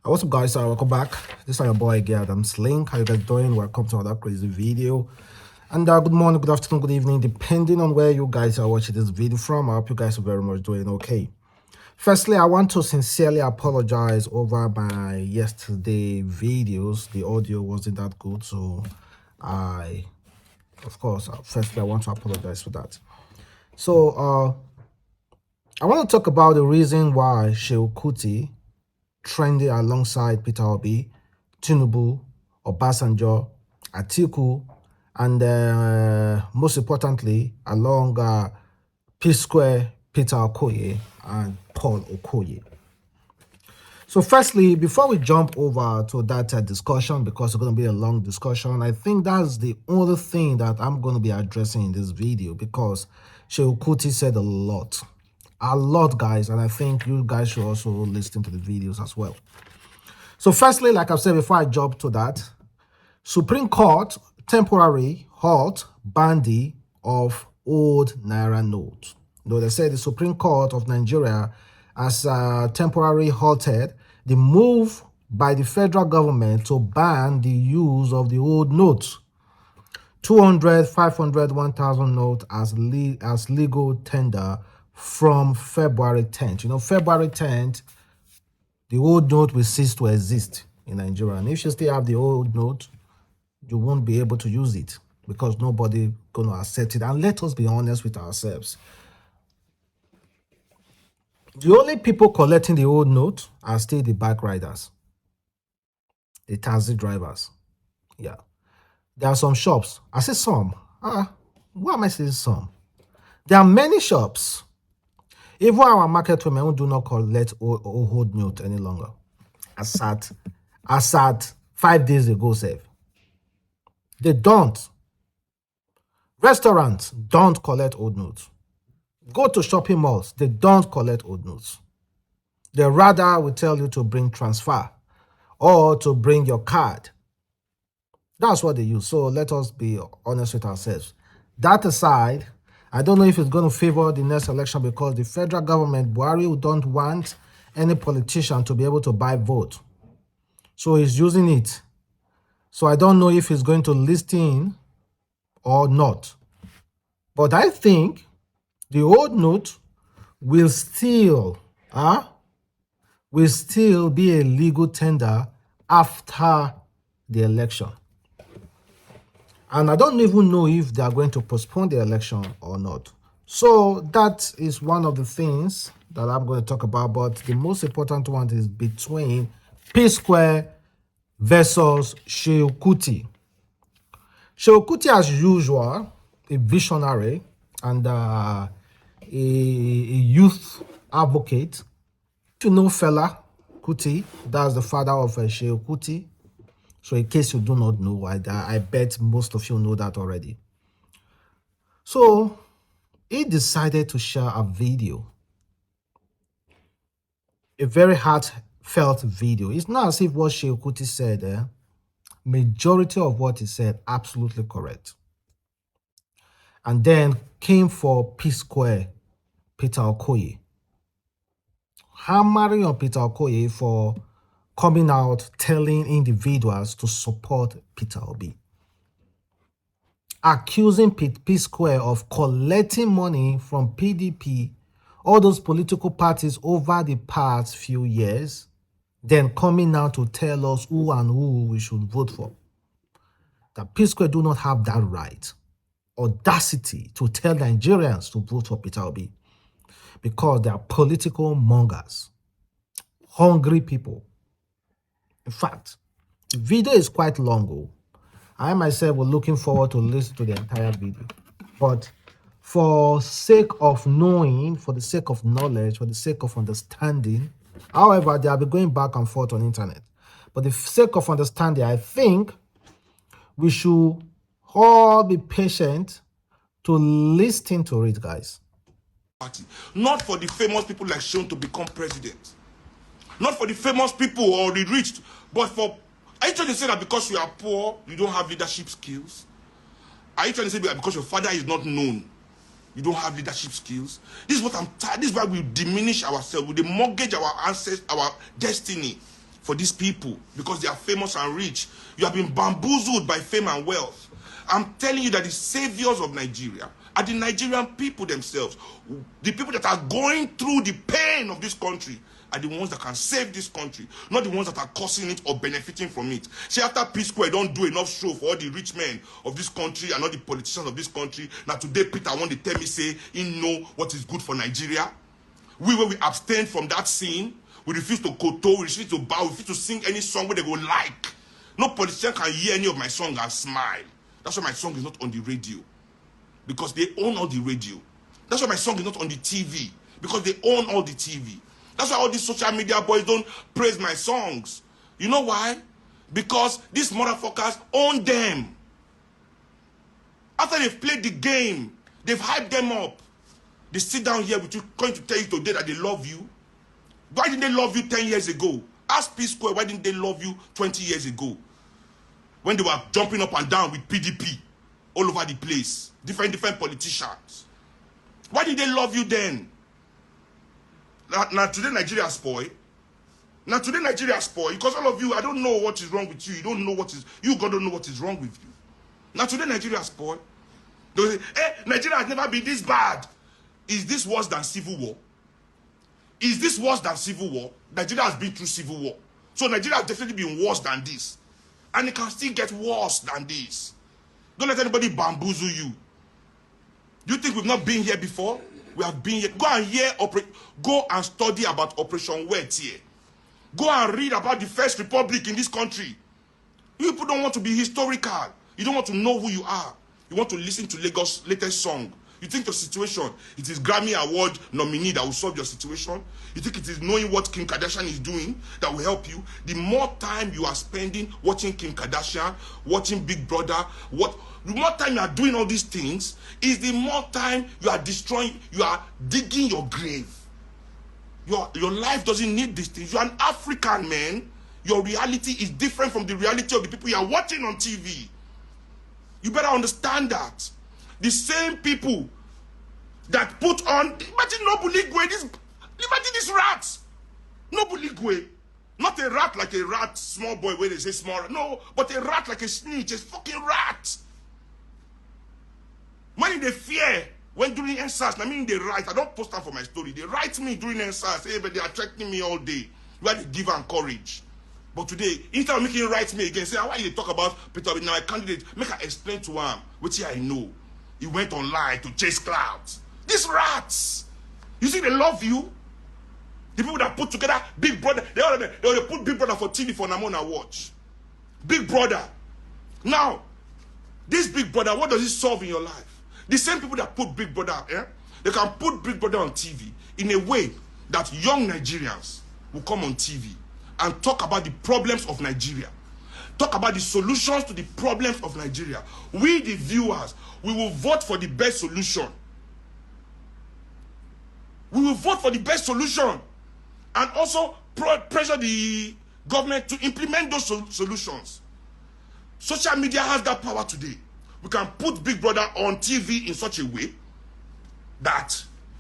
What's up, guys? Welcome back. This is your boy again, Adamslink. How you guys doing? Welcome to another crazy video. And good morning, good afternoon, good evening, depending on where you guys are watching this video from. I hope you guys are very much doing okay. Firstly, I want to sincerely apologize over my yesterday videos. The audio wasn't that good, so firstly, I want to apologize for that. So I want to talk about the reason why Seun Kuti trending alongside Peter Obi, Tinubu, Obasanjo, Atiku, and most importantly, along Psquare, Peter Okoye, and Paul Okoye. So firstly, before we jump over to that discussion, because it's going to be a long discussion, I think that's the only thing that I'm going to be addressing in this video, because Seun Kuti said a lot, guys, and I think you guys should also listen to the videos as well. So firstly, like I've said before I jump to that, Supreme Court temporary halt bandy of old naira notes. Though they said the Supreme Court of Nigeria has temporarily halted the move by the federal government to ban the use of the old notes, 200, 500, 1,000 notes as legal tender from February 10th. You know, February 10th, the old note will cease to exist in Nigeria. And if you still have the old note, you won't be able to use it because nobody going to accept it. And let us be honest with ourselves. The only people collecting the old note are still the bike riders, the taxi drivers. Yeah. There are some shops. I say some. Why am I saying some? There are many shops. Even our market women do not collect old note any longer. As at 5 days ago, save. They don't. Restaurants don't collect old notes. Go to shopping malls. They don't collect old notes. They rather will tell you to bring transfer or to bring your card. That's what they use. So let us be honest with ourselves. That aside, I don't know if it's going to favor the next election because the federal government, Buhari, don't want any politician to be able to buy vote. So he's using it. So I don't know if he's going to list in or not. But I think the old note will still be a legal tender after the election. And I don't even know if they are going to postpone the election or not. So that is one of the things that I'm going to talk about. But the most important one is between Psquare versus Seun Kuti. Seun Kuti, as usual, a visionary and a youth advocate. You know fella Kuti, that's the father of Seun Kuti. So in case you do not know, I bet most of you know that already. So he decided to share a video, a very heartfelt video. It's not as if what Seun Kuti said, majority of what he said, absolutely correct. And then came for Psquare, Peter Okoye. Hammering on Peter Okoye for coming out telling individuals to support Peter Obi, accusing Psquare of collecting money from PDP, all those political parties over the past few years, then coming out to tell us who and who we should vote for. That Psquare do not have that right, audacity to tell Nigerians to vote for Peter Obi because they are political mongers, hungry people. In fact, the video is quite long. I myself was looking forward to listen to the entire video. But for sake of knowing, for the sake of knowledge, for the sake of understanding, however, they will be going back and forth on internet. But the sake of understanding, I think we should all be patient to listen to it, guys. Not for the famous people like Seun to become president. Not for the famous people or the rich, but for... Are you trying to say that because you are poor, you don't have leadership skills? Are you trying to say because your father is not known, you don't have leadership skills? This is what I'm tired. This is why we diminish ourselves. We mortgage our ancestors, our destiny for these people because they are famous and rich. You have been bamboozled by fame and wealth. I'm telling you that the saviors of Nigeria are the Nigerian people themselves. The people that are going through the pain of this country are the ones that can save this country, not the ones that are causing it or benefiting from it. See, after Psquare don't do enough show for all the rich men of this country and all the politicians of this country, now today Peter want to tell me, say, he know what is good for Nigeria. We abstain from that scene, we refuse to koto, we refuse to bow, we refuse to sing any song where they go like. No politician can hear any of my song and smile. That's why my song is not on the radio, because they own all the radio. That's why my song is not on the TV, because they own all the TV. That's why all these social media boys don't praise my songs. You know why? Because these motherfuckers own them. After they've played the game, they've hyped them up. They sit down here with you, going to tell you today that they love you. Why didn't they love you 10 years ago? Ask Psquare, why didn't they love you 20 years ago? When they were jumping up and down with PDP all over the place. Different politicians. Why did they love you then? Now today Nigeria spoil. Now today Nigeria spoil because all of you, I don't know what is wrong with you. You don't know what is, you God don't know what is wrong with you. Now today Nigeria spoil. They say, Nigeria has never been this bad. Is this worse than civil war? Is this worse than civil war? Nigeria has been through civil war. So Nigeria has definitely been worse than this. And it can still get worse than this. Don't let anybody bamboozle you. Do you think we've not been here before? We have been here. Go and study about Operation Wet here. Go and read about the First Republic in this country. You people don't want to be historical. You don't want to know who you are. You want to listen to Lagos' latest song. You think your situation, it is Grammy Award nominee that will solve your situation? You think it is knowing what Kim Kardashian is doing that will help you? The more time you are spending watching Kim Kardashian, watching Big Brother, the more time you are doing all these things, is the more time you are destroying, you are digging your grave. Your life doesn't need these things. You are an African man. Your reality is different from the reality of the people you are watching on TV. You better understand that. The same people that put on, imagine Nobuligwe, imagine these rats. Nobuligwe, not a rat like a rat, small boy where they say small, no, but a rat like a snitch, a fucking rat. When they fear, when during NSAS, I mean they write, I don't post that for my story, they write me during NSAS, hey, but they are threatening me all day, where they give and courage. But today, instead of making him write me again, say, why you talk about Peter Obi now, a candidate, make her explain to him, which I know. He went online to chase clouds. These rats, you see, they love you. The people that put together Big Brother, they already put Big Brother for TV for Namona watch. Big Brother. Now, this Big Brother, what does it solve in your life? The same people that put Big Brother, they can put Big Brother on TV in a way that young Nigerians will come on TV and talk about the problems of Nigeria. Talk about the solutions to the problems of Nigeria. We, the viewers, we will vote for the best solution. We will vote for the best solution. And also pressure the government to implement those solutions. Social media has that power today. We can put Big Brother on TV in such a way that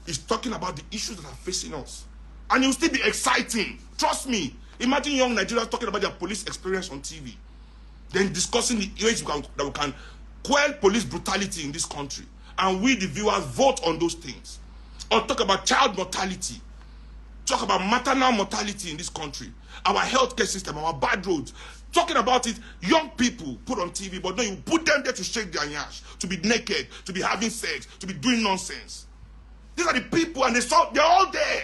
is talking about the issues that are facing us. And it will still be exciting. Trust me. Imagine young Nigerians talking about their police experience on TV. Then discussing the ways that we can quell police brutality in this country. And we, the viewers, vote on those things. Or talk about child mortality. Talk about maternal mortality in this country. Our healthcare system, our bad roads. Talking about it, young people put on TV, but no, you put them there to shake their nyash, to be naked, to be having sex, to be doing nonsense. These are the people, and they're all there,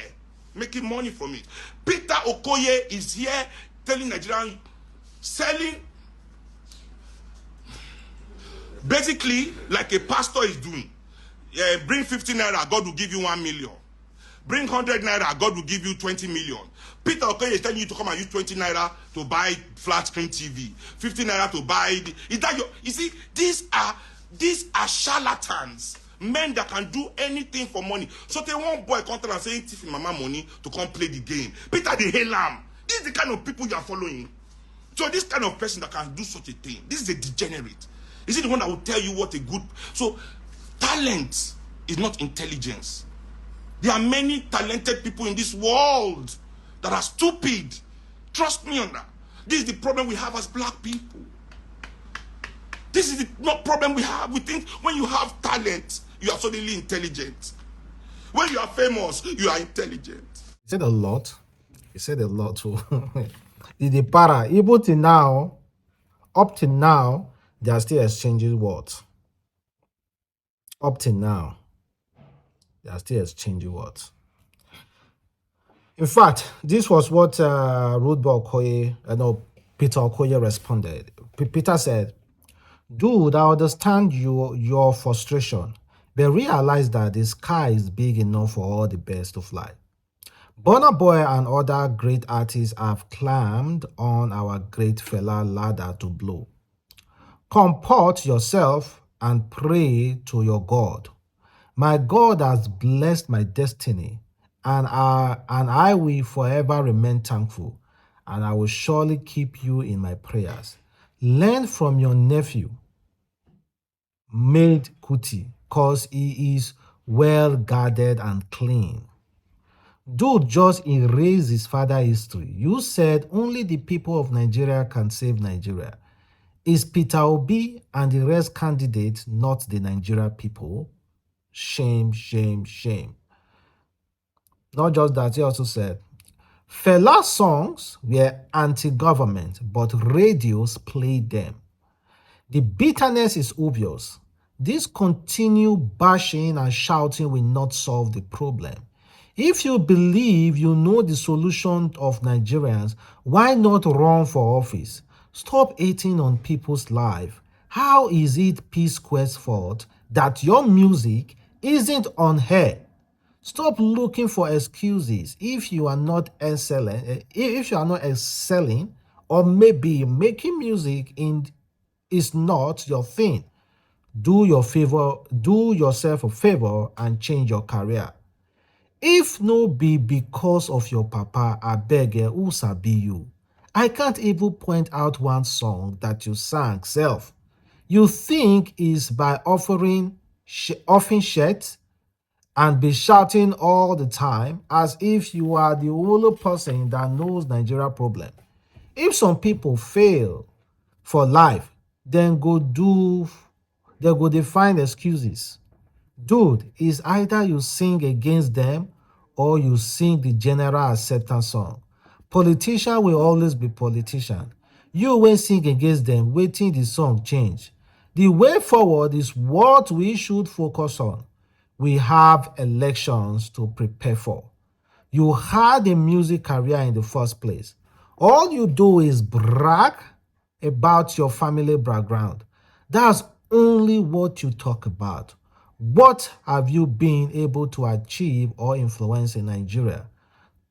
making money from it. Peter Okoye is here telling Nigerians, selling, basically like a pastor is doing. Yeah, bring 50 naira, God will give you 1 million. Bring 100 naira, God will give you 20 million. Peter Okoye is telling you to come and use 20 naira to buy flat screen TV, 50 naira to buy. You see, these are charlatans, men that can do anything for money. So they want boy come and say, "Tiffy mama money to come play the game." Peter the Halam. This is the kind of people you are following. So this kind of person that can do such a thing, this is a degenerate. Is he the one that will tell you what a good... So, talent is not intelligence. There are many talented people in this world that are stupid. Trust me on that. This is the problem we have as black people. This is the not problem we have. We think when you have talent, you are suddenly intelligent. When you are famous, you are intelligent. He said a lot. He said a lot too. The para, even till now, up till now, they are still exchanging words. Up till now, they are still exchanging words. In fact, this was what Peter Okoye responded. Peter said, "Dude, I understand your frustration, but realize that the sky is big enough for all the birds to fly. Burna Boy and other great artists have climbed on our great fella ladder to blow. Comport yourself and pray to your God. My God has blessed my destiny, and I will forever remain thankful, and I will surely keep you in my prayers. Learn from your nephew, Seun Kuti, cause he is well guarded and clean. Dude just erased his father history. You said only the people of Nigeria can save Nigeria. Is Peter Obi and the rest candidates not the Nigeria people? Shame, shame, shame." Not just that, he also said, Fela's songs were anti-government, but radios played them. The bitterness is obvious. This continued bashing and shouting will not solve the problem. If you believe you know the solution of Nigerians, why not run for office? Stop hating on people's life. How is it Psquare's fault that your music isn't on air? Stop looking for excuses if you are not excelling, or maybe making music is not your thing. Do yourself a favor and change your career. If no be because of your papa, I beg who sabi you. I can't even point out one song that you sang self. You think is by offering shirts and be shouting all the time as if you are the only person that knows Nigeria problem. If some people fail for life, then go find excuses. Dude, it's either you sing against them or you sing the general acceptance song. Politician will always be politician. You will sing against them, waiting the song change. The way forward is what we should focus on. We have elections to prepare for. You had a music career in the first place. All you do is brag about your family background. That's only what you talk about. What have you been able to achieve or influence in Nigeria?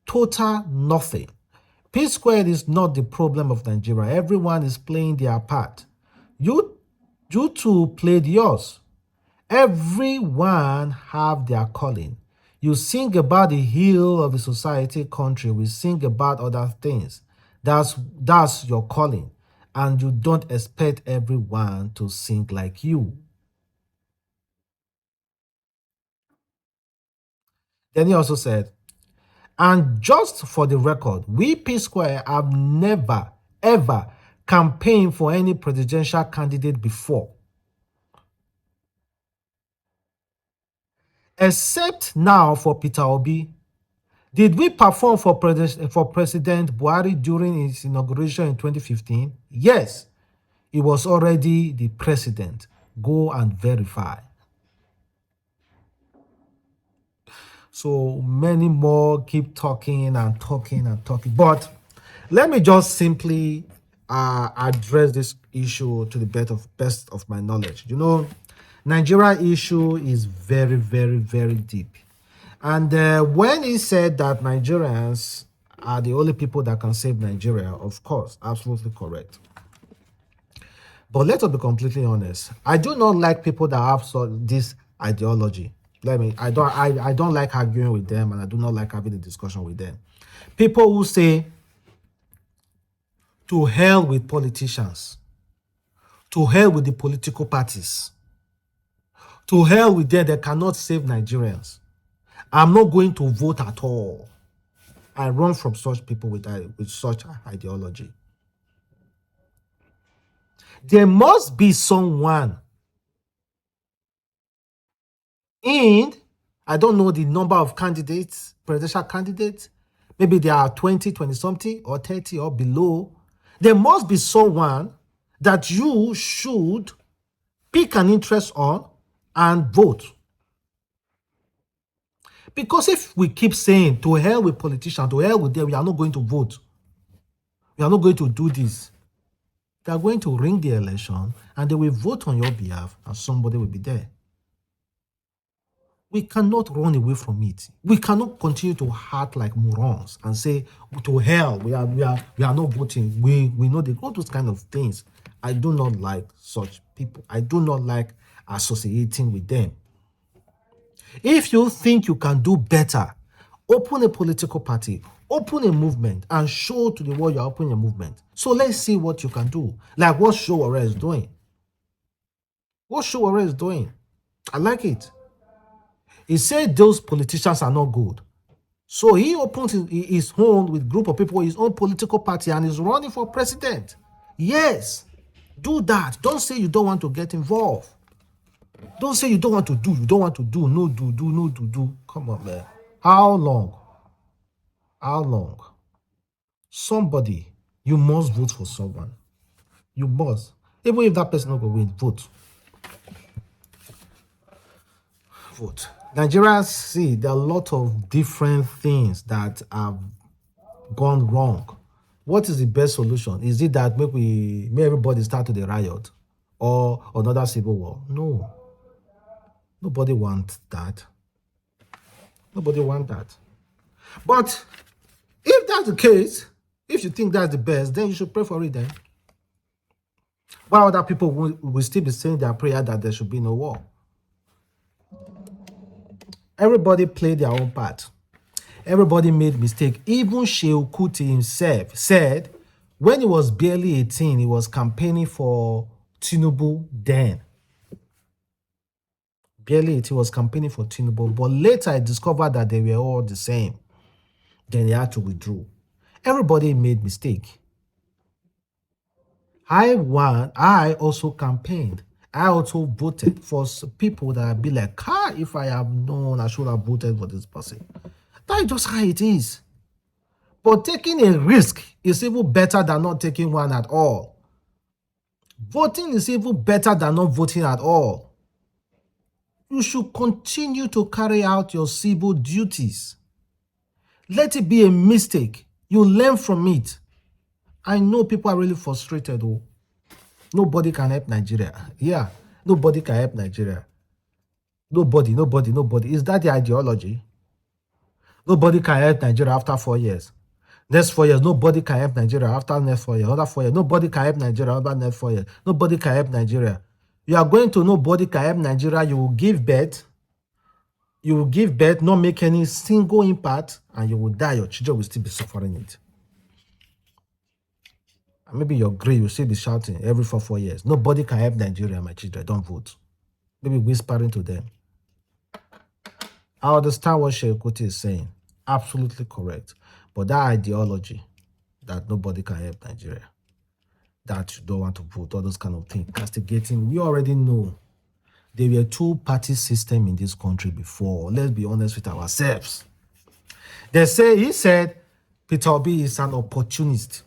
Total nothing. Psquare is not the problem of Nigeria. Everyone is playing their part. You too played yours. Everyone have their calling. You sing about the heel of the society country. We sing about other things. That's your calling. And you don't expect everyone to sing like you. Then he also said, and just for the record, we Psquare have never, ever campaigned for any presidential candidate before. Except now for Peter Obi. Did we perform for President Buhari during his inauguration in 2015? Yes, he was already the president. Go and verify. So many more keep talking and talking and talking. But let me just simply address this issue to the best of my knowledge. You know, Nigeria issue is very, very, very deep. And when he said that Nigerians are the only people that can save Nigeria, of course, absolutely correct. But let us be completely honest. I do not like people that have this ideology. I don't like arguing with them, and I do not like having a discussion with them. People who say, to hell with politicians, To hell with the political parties. To hell with them, they cannot save Nigerians. I'm not going to vote at all. I run from such people with such ideology. There must be someone in, I don't know the number of candidates, presidential candidates. Maybe there are 20 something or 30 or below. There must be someone that you should pick an interest on and vote. Because if we keep saying to hell with politicians, to hell with them, we are not going to vote. We are not going to do this. They are going to ring the election and they will vote on your behalf and somebody will be there. We cannot run away from it. We cannot continue to act like morons and say, to hell, we are not voting. We know they all those kind of things. I do not like such people. I do not like associating with them. If you think you can do better, open a political party, open a movement, and show to the world you're opening a movement. So let's see what you can do. Like what Showore is doing. What Showore is doing. I like it. He said those politicians are not good. So he opens his own with group of people, his own political party, and is running for president. Yes, do that. Don't say you don't want to get involved. Don't say you don't want to do. You don't want to do. No do. Come on, man. How long? How long? Somebody, you must vote for someone. You must. Even if that person not going to win, vote. Vote. Nigerians, see, there are a lot of different things that have gone wrong. What is the best solution? Is it that make everybody start to the riot or another civil war? No. Nobody wants that. Nobody wants that. But if that's the case, if you think that's the best, then you should pray for it then. While other people will still be saying their prayer that there should be no war. Everybody played their own part. Everybody made mistake. Even Seun Kuti himself said when he was barely 18, he was campaigning for Tinubu then. Barely 18, he was campaigning for Tinubu. But later I discovered that they were all the same. Then he had to withdraw. Everybody made mistake. I also campaigned. I also voted for people that be like, if I have known, I should have voted for this person. That's just how it is. But taking a risk is even better than not taking one at all. Voting is even better than not voting at all. You should continue to carry out your civil duties. Let it be a mistake. You learn from it. I know people are really frustrated. Oh. Nobody can help Nigeria. Yeah, nobody can help Nigeria. Nobody. Is that the ideology? Nobody can help Nigeria after 4 years. Next 4 years, nobody can help Nigeria after next 4 years. Another 4 years, nobody can help Nigeria after next 4 years. Nobody can help Nigeria. You are going to nobody can help Nigeria. You will give birth. You will give birth, not make any single impact, and you will die. Your children will still be suffering it. And maybe your grave will still be shouting every 4 years. Nobody can help Nigeria, my children. Don't vote. Maybe whispering to them. I understand what Seun Kuti is saying. Absolutely correct. But that ideology that nobody can help Nigeria, that you don't want to vote, all those kind of things, castigating, we already know there were two-party system in this country before. Let's be honest with ourselves. He said Peter Obi is an opportunist.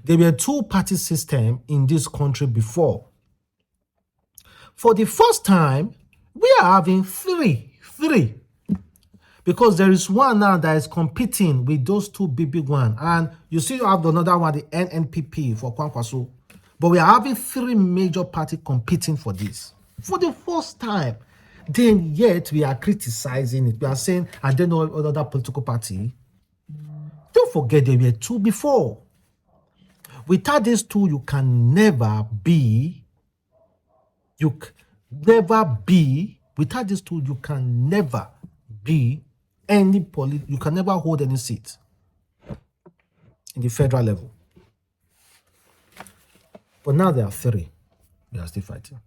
There were two-party system in this country before. For the first time, we are having three. Because there is one now that is competing with those two big one. And you see you have another one, the NNPP for Kwankwaso. But we are having three major parties competing for this. For the first time. Then yet we are criticizing it. We are saying, I don't know another political party. Don't forget there were two before. Without these two, you can never be. Without these two, you can never be you can never hold any seat in the federal level. But now there are three. We are still fighting.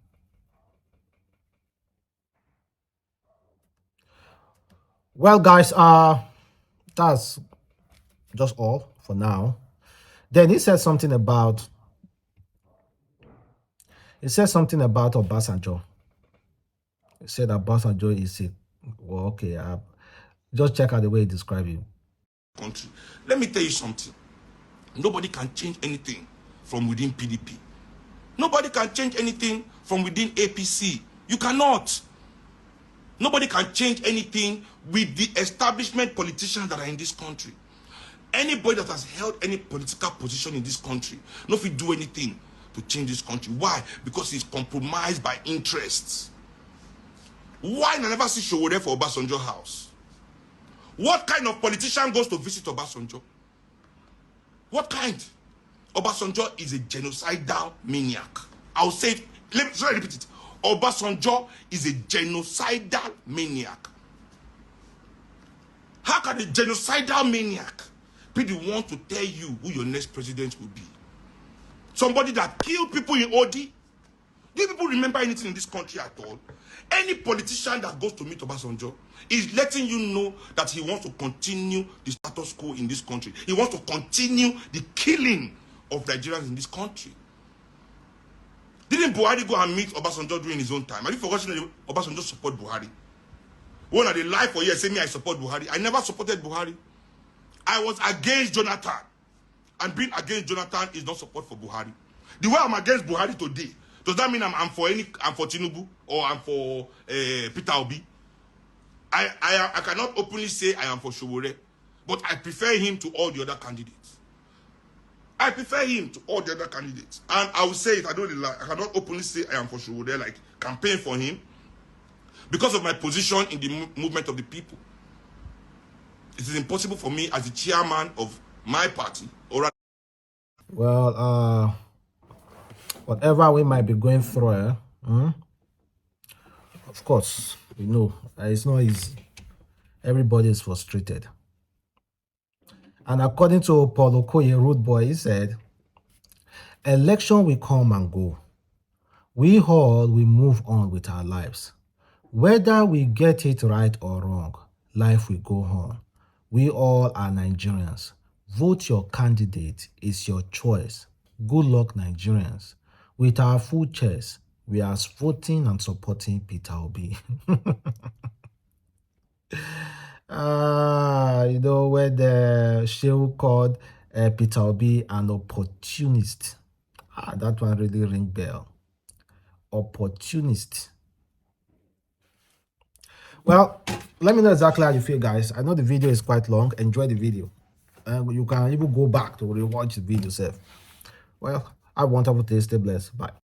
Well, guys, that's just all for now. Then he said something about Obasanjo. He said that Obasanjo is a well, okay. Just check out the way he described him. Country. Let me tell you something. Nobody can change anything from within PDP. Nobody can change anything from within APC. You cannot. Nobody can change anything with the establishment politicians that are in this country. Anybody that has held any political position in this country, no fit do anything to change this country. Why? Because he's compromised by interests. Why I never see Showore for Obasanjo house? What kind of politician goes to visit Obasanjo? What kind? Obasanjo is a genocidal maniac. I'll say it. Let me repeat it. Obasanjo is a genocidal maniac. How can a genocidal maniac be the one to tell you who your next president will be? Somebody that killed people in OD? Do you people remember anything in this country at all? Any politician that goes to meet Obasanjo is letting you know that he wants to continue the status quo in this country. He wants to continue the killing of Nigerians in this country. Didn't Buhari go and meet Obasanjo during his own time? Have you forgotten that Obasanjo support Buhari? When they lie for years, say me I support Buhari. I never supported Buhari. I was against Jonathan. And being against Jonathan is not support for Buhari. The way I'm against Buhari today, does that mean I'm for Tinubu or I'm for Peter Obi? I cannot openly say I am for Showore, but I prefer him to all the other candidates. I prefer him to all the other candidates. And I will say it, I don't lie. I cannot openly say I am for Showore, like campaign for him, because of my position in the movement of the people. It is impossible for me as the chairman of my party, or well, whatever we might be going through, of course, we know it's not easy. Everybody is frustrated. And according to Paul Okoye, Root Boy, he said, election will come and go. We all will move on with our lives. Whether we get it right or wrong, life will go on. We all are Nigerians. Vote your candidate. It's your choice. Good luck, Nigerians. With our full chest, we are voting and supporting Peter Obi. You know, when the Shehu called Peter Obi an opportunist. That one really ring bell. Opportunist. Well, let me know exactly how you feel, guys. I know the video is quite long. Enjoy the video. You can even go back to rewatch the video yourself. Well, I want to stay blessed. Bye.